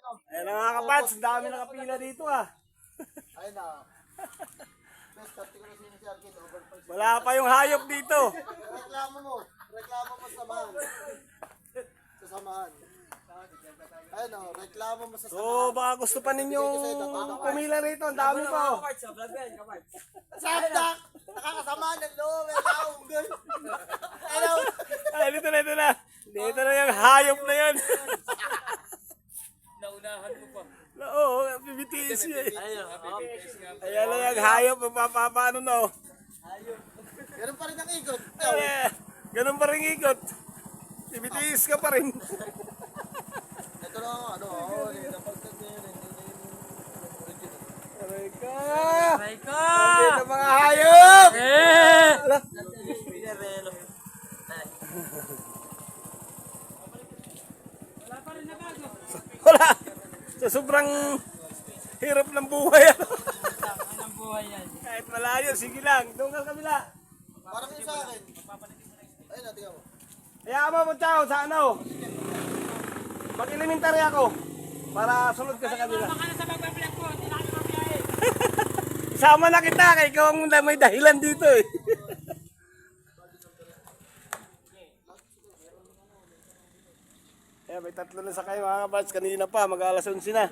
Ayan mga kapats, ang dami nakapila dito ah. Ayun na. Best, tati ko na sino si Arkin, over 5. Wala pa yung hayop dito. Reklamo mo. Reklamo mo sa samahan. Sa samahan. Ayun o, reklamo mo sa So samahan. baka gusto pa ninyong pumila rito, ang dami po. Sabdak! Nakakasamahan ng loob. Hello, good. Hello. Ay, dito na. Dito na yung hayop na yun. Naunahan mo pa. Oo, BTS yun. Ayan na yung hayop, paano na oh. Ganun pa rin ang ikot. Eh, ganun pa rin ikot. BTS ka pa rin. Ito na ano, napagtag na yun. Aray ka! Aray ka! Dito mga hayop! Wala! Sa sobrang hirap ng buhay. Anong buhay yan? Kahit malayo, sige lang. Doon ka sa kabila. Parang yung sa akin. Ayun na, tingnan mo. Hayaan mo Chao, sa ano? Mag-elementary ako. Para sunod ka sa kabila. Baka na sa magbablog ko, hindi na kami mabiyahe. Sama na kita, kay ikaw ang may dahilan dito eh. May tatlo na sa kayo mga kabats. Kanina pa, mag-alas 11 na.